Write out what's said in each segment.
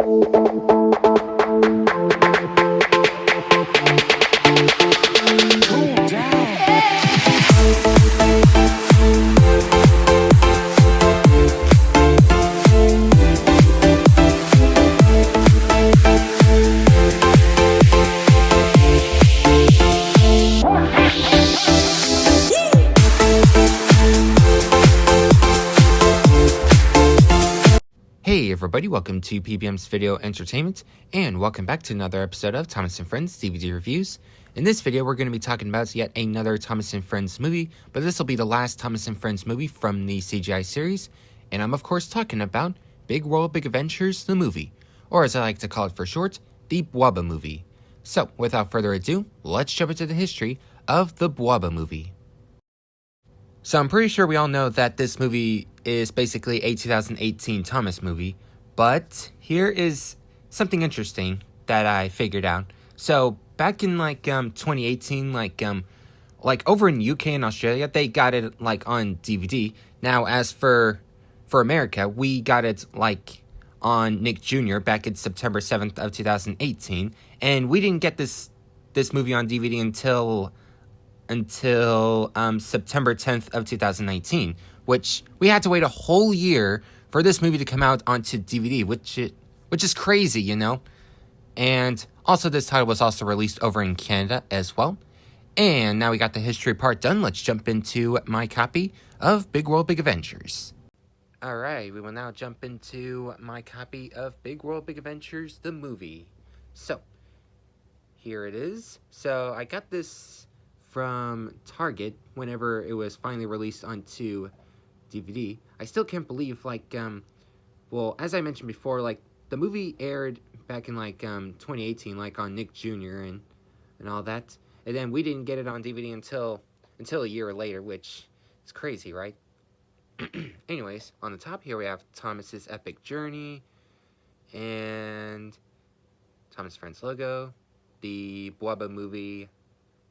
Hey everybody, welcome to PBM's Video Entertainment, and welcome back to another episode of Thomas & Friends DVD Reviews. In this video, we're going to be talking about yet another Thomas & Friends movie, but this will be the last Thomas & Friends movie from the CGI series, and I'm of course talking about Big World, Big Adventures, the movie, or as I like to call it for short, the Bwaba movie. So, without further ado, let's jump into the history of the Bwaba movie. So I'm pretty sure we all know that this movie is basically a 2018 Thomas movie, but here is something interesting that I figured out. So back in 2018, over in UK and Australia, they got it on DVD. Now as for America, we got it on Nick Jr. back in September 7th of 2018, and we didn't get this movie on DVD until September 10th of 2019, which we had to wait a whole year for this movie to come out onto DVD, which is crazy, you know? And also this title was also released over in Canada as well. And now we got the history part done, let's jump into my copy of Big World, Big Adventures. Alright, we will now jump into my copy of Big World, Big Adventures, the movie. So, here it is. So, I got this from Target whenever it was finally released onto DVD. I still can't believe, well, as I mentioned before, the movie aired back in 2018, on Nick Jr. and all that, and then we didn't get it on DVD until a year later, which is crazy, right? Anyways, on the top here we have Thomas's epic journey and Thomas Friends logo, the Bwaba movie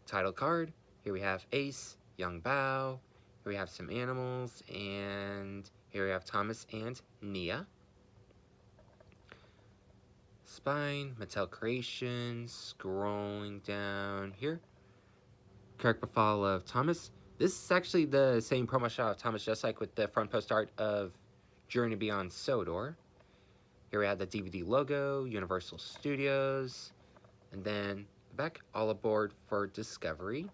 title card. Here we have Ace, Young Bao. Here we have some animals, and here we have Thomas and Nia. Spine, Mattel Creations. Scrolling down here, correct profile of Thomas. This is actually the same promo shot of Thomas, just like with the front post art of Journey Beyond Sodor. Here we have the DVD logo, Universal Studios, and then back, all aboard for Discovery,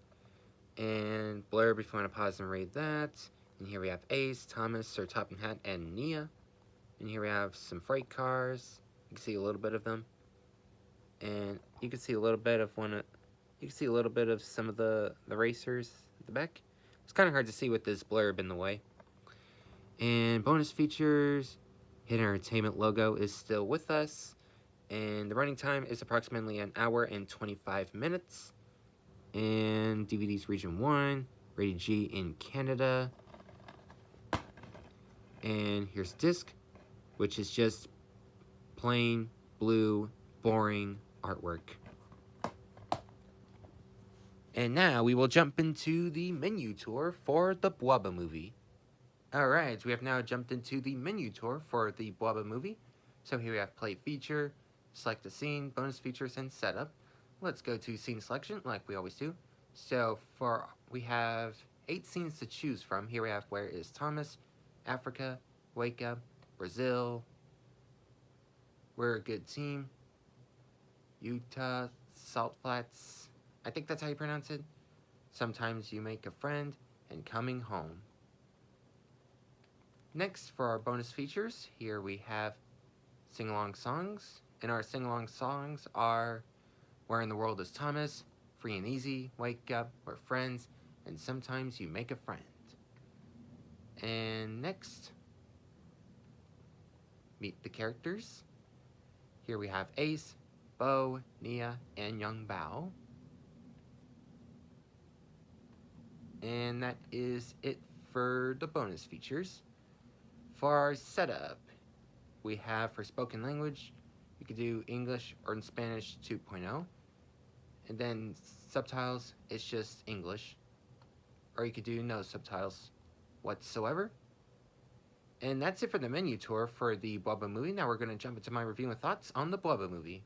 and blurb if you want to pause and read that. And here we have Ace, Thomas, Sir Topping Hat, and Nia. And here we have some freight cars. You can see a little bit of them, and you can see a little bit of some of the racers at the back. It's kind of hard to see with this blurb in the way. And bonus features, Hidden Entertainment logo is still with us. And the running time is approximately 1 hour and 25 minutes. And DVD's Region 1, rated G in Canada. And here's disc, which is just plain, blue, boring artwork. And now we will jump into the menu tour for the Bwaba movie. Alright, we have now jumped into the menu tour for the Bwaba movie. So here we have play feature, select a scene, bonus features, and setup. Let's go to scene selection like we always do. So we have 8 scenes to choose from. Here we have Where is Thomas, Africa, Wake Up, Brazil, We're a Good Team, Utah, Salt Flats, I think that's how you pronounce it, Sometimes You Make a Friend, and Coming Home. Next, for our bonus features, here we have sing-along songs. And our sing-along songs are Where in the World is Thomas, Free and Easy, Wake Up, We're Friends, and Sometimes You Make a Friend. And next, meet the characters. Here we have Ace, Bo, Nia, and Young Bao. And that is it for the bonus features. For our setup, we have for spoken language, you could do English or in Spanish 2.0. And then subtitles, it's just English. Or you could do no subtitles whatsoever. And that's it for the menu tour for the Blubba movie. Now we're going to jump into my review and thoughts on the Blubba movie.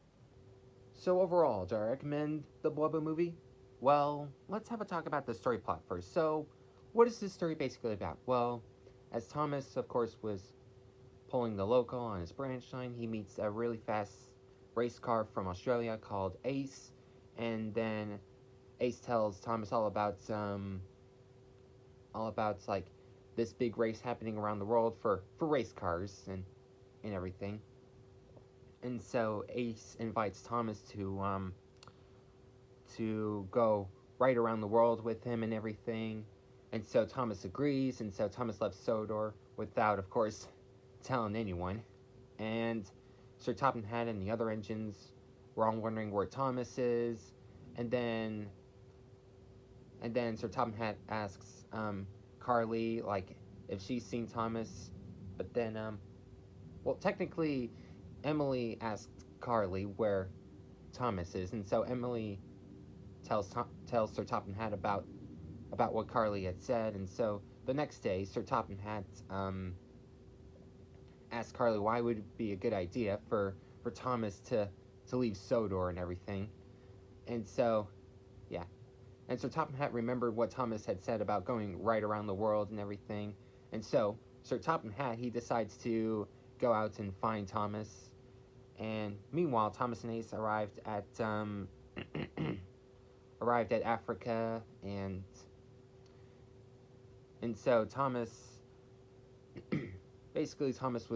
So overall, do I recommend the Blubba movie? Well, let's have a talk about the story plot first. So, what is this story basically about? Well, as Thomas, of course, was pulling the loco on his branch line, he meets a really fast race car from Australia called Ace, and then Ace tells Thomas all about like this big race happening around the world for race cars and everything. And so Ace invites Thomas to go right around the world with him and everything. And so Thomas agrees, and so Thomas left Sodor without, of course, telling anyone. And Sir Topham Hatt and the other engines were all wondering where Thomas is. And then Sir Topham Hatt asks Carly, like, if she's seen Thomas. But then, well, technically, Emily asked Carly where Thomas is. And so Emily tells Sir Topham Hatt about what Carly had said. And so the next day, Sir Topham Hatt asked Carly why would it be a good idea for Thomas to leave Sodor and everything. And so, yeah. And Sir Topham Hatt remembered what Thomas had said about going right around the world and everything. And so Sir Topham Hatt, he decides to go out and find Thomas. And meanwhile, Thomas and Ace arrived at Africa, and so Thomas basically Thomas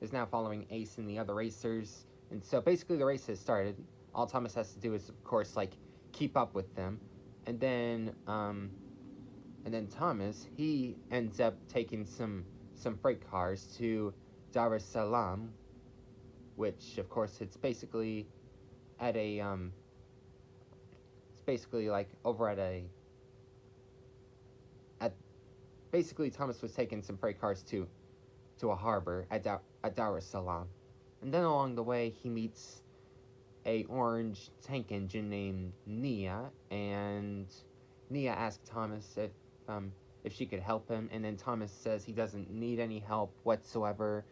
is now following Ace and the other racers, and so basically the race has started. All Thomas has to do is, of course, like, keep up with them, and then Thomas, he ends up taking some freight cars to Dar es Salaam, which, of course, it's basically at a it's basically like over at basically Thomas was taking some freight cars to a harbor at Dar es Salaam, and then along the way he meets a orange tank engine named Nia, and Nia asks Thomas if she could help him, and then Thomas says he doesn't need any help whatsoever,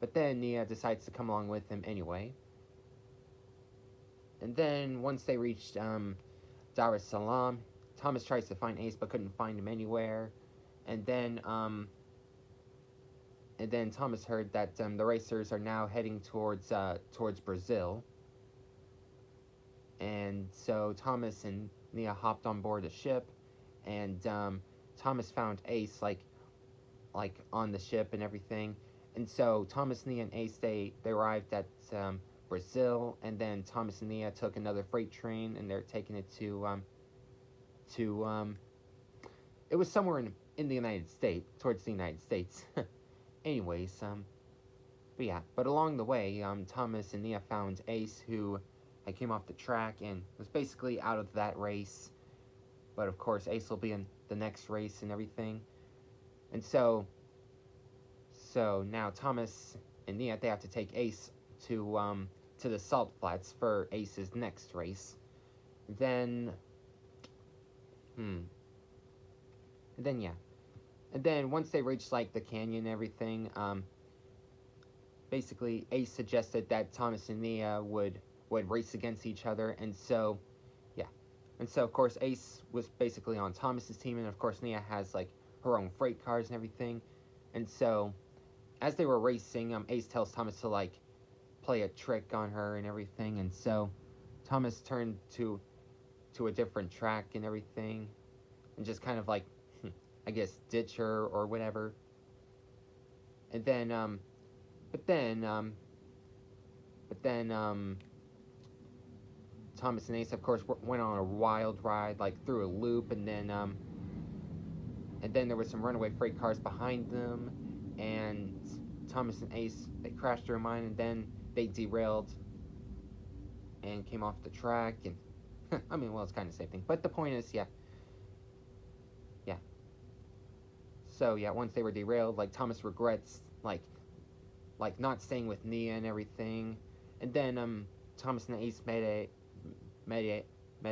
but then Nia decides to come along with him anyway. And then once they reached Dar es Salaam, Thomas tries to find Ace but couldn't find him anywhere, and then Thomas heard that the racers are now heading towards Brazil. And so Thomas and Nia hopped on board a ship, and Thomas found Ace like on the ship and everything. And so Thomas, Nia, and Ace, they arrived at Brazil, and then Thomas and Nia took another freight train, and they're taking it to it was somewhere in the United States, towards the United States. Anyways, but along the way, Thomas and Nia found Ace, who came off the track and was basically out of that race. But of course, Ace will be in the next race and everything. And so now Thomas and Nia, they have to take Ace to the salt flats for Ace's next race. And then once they reached like the canyon and everything, basically Ace suggested that Thomas and Nia would race against each other, and so of course Ace was basically on Thomas's team, and of course Nia has like her own freight cars and everything. And so as they were racing, Ace tells Thomas to like play a trick on her and everything, and so Thomas turned to a different track and everything, and just kind of like I guess ditch her or whatever. And then Thomas and Ace, of course, went on a wild ride, like through a loop, and then there was some runaway freight cars behind them, and Thomas and Ace, they crashed through mine, and then they derailed and came off the track, and I mean, well, it's kind of the same thing, but the point is, so once they were derailed, like, Thomas regrets, like not staying with Nia and everything, and then Thomas and Ace met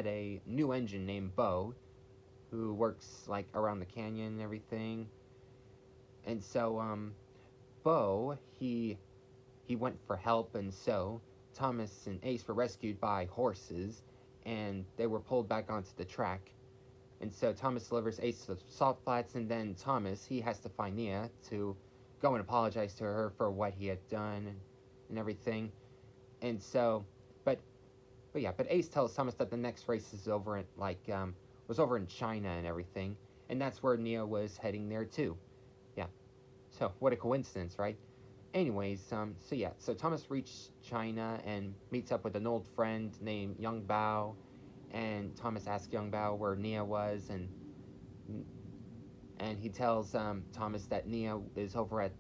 a new engine named Bo, who works like around the canyon and everything. And so Bo, he went for help, and so Thomas and Ace were rescued by horses, and they were pulled back onto the track. And so Thomas delivers Ace to the salt flats, and then Thomas, he has to find Nia to go and apologize to her for what he had done and everything. And so, but Ace tells Thomas that the next race is over in, was over in China and everything, and that's where Nia was heading there too. Yeah. So, what a coincidence, right? Anyways, so Thomas reached China and meets up with an old friend named Young Bao, and Thomas asks Young Bao where Nia was, and he tells Thomas that Nia is over at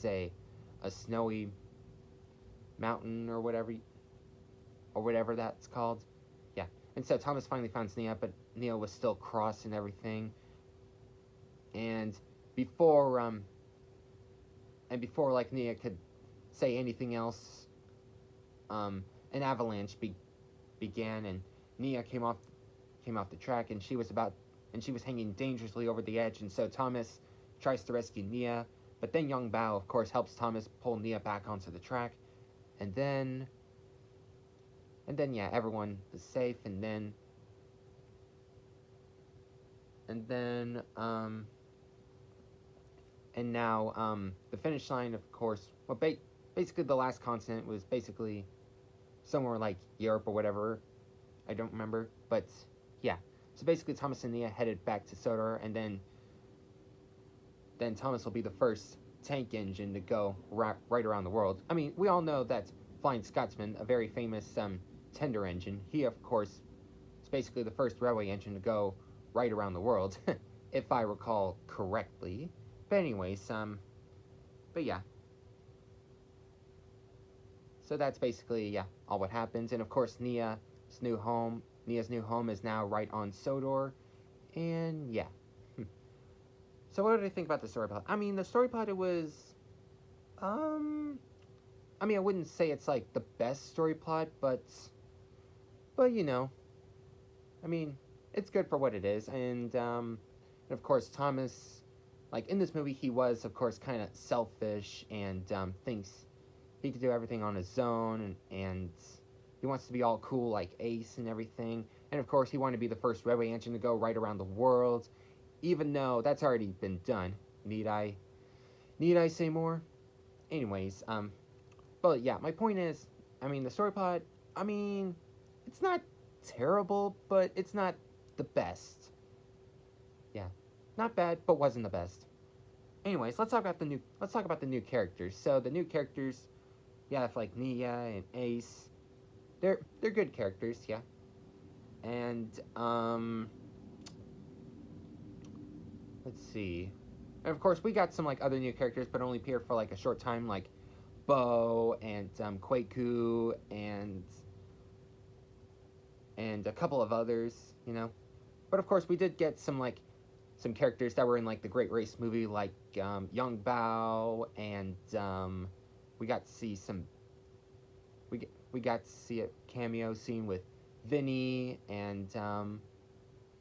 a snowy mountain or whatever that's called. Yeah. And so Thomas finally finds Nia, but Nia was still cross and everything. And before like Nia could say anything else, an avalanche began, and Nia came off the track, and she was hanging dangerously over the edge. And so Thomas tries to rescue Nia, but then Young Bao, of course, helps Thomas pull Nia back onto the track, and then yeah, everyone is safe, and now the finish line, of course, well, basically the last continent was basically somewhere like Europe or whatever. I don't remember, but yeah. So basically, Thomas and Nia headed back to Sodor, and then Thomas will be the first tank engine to go right around the world. I mean, we all know that Flying Scotsman, a very famous tender engine, he of course is basically the first railway engine to go right around the world, if I recall correctly. But anyways, but yeah. So that's basically, yeah, all what happens. And of course, Nia's new home is now right on Sodor. And yeah. So what did I think about the story plot? I mean, the story plot, it was, I mean, I wouldn't say it's like the best story plot, but you know, I mean, it's good for what it is. And of course, Thomas, like in this movie, he was, of course, kind of selfish and thinks he could do everything on his own, and he wants to be all cool like Ace and everything. And of course, he wanted to be the first railway engine to go right around the world, even though that's already been done. Need I say more? Anyways, but yeah, my point is, I mean, the story plot, I mean, it's not terrible, but it's not the best. Yeah, not bad, but wasn't the best. Anyways, let's talk about the new characters. So the new characters, yeah, like Nia and Ace, they're good characters, yeah. And let's see. And of course, we got some like other new characters, but only appeared for like a short time, like Bo and Kwaku and a couple of others, you know. But of course, we did get some characters that were in like the Great Race movie, like Young Bao, and we got to see we got to see a cameo scene with Vinny, and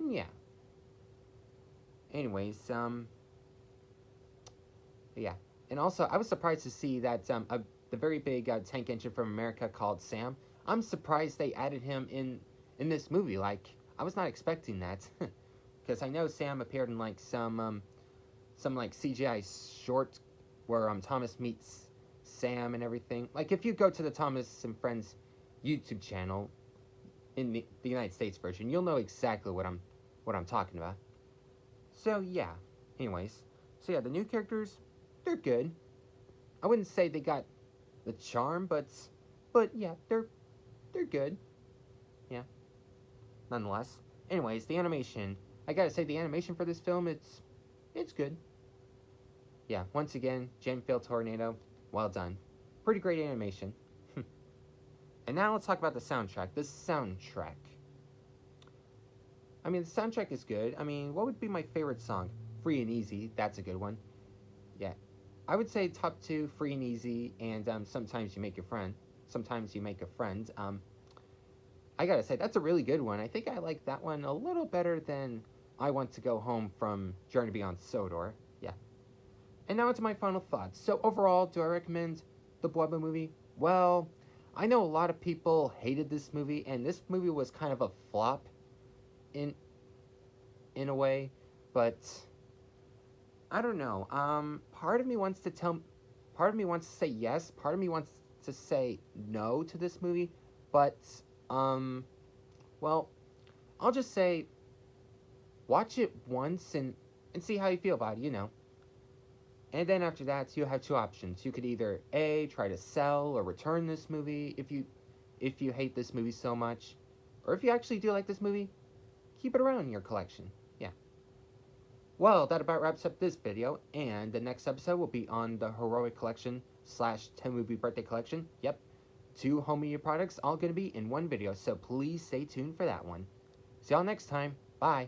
yeah. Anyways, yeah. And also, I was surprised to see that the very big tank engine from America called Sam. I'm surprised they added him in this movie. Like, I was not expecting that, because I know Sam appeared in like some like CGI short where Thomas meets Sam and everything. Like, if you go to the Thomas and Friends YouTube channel in the United States version, you'll know exactly what I'm talking about. So yeah. Anyways, so yeah, the new characters, they're good. I wouldn't say they got the charm, but yeah, they're good. Yeah. Nonetheless. Anyways, the animation. I gotta say, the animation for this film, it's good. Yeah, once again, Gemfield Tornado, well done. Pretty great animation. And now let's talk about the soundtrack. The soundtrack. I mean, the soundtrack is good. I mean, what would be my favorite song? Free and Easy, that's a good one. Yeah. I would say top 2, Free and Easy, and Sometimes You Make a Friend. Sometimes You Make a Friend. I gotta say, that's a really good one. I think I like that one a little better than I Want to Go Home from Journey Beyond Sodor. Yeah. And now to my final thoughts. So overall, do I recommend the Blood Moon movie? Well, I know a lot of people hated this movie, and this movie was kind of a flop in a way, but I don't know. Part of me wants to say yes, part of me wants to say no to this movie, but well, I'll just say watch it once and see how you feel about it, you know. And then after that, you have two options. You could either A, try to sell or return this movie if you hate this movie so much, or if you actually do like this movie, keep it around in your collection. Yeah. Well, that about wraps up this video, and the next episode will be on the Heroic Collection / 10 movie birthday collection. Yep. 2 home media products all going to be in one video, so please stay tuned for that one. See y'all next time. Bye.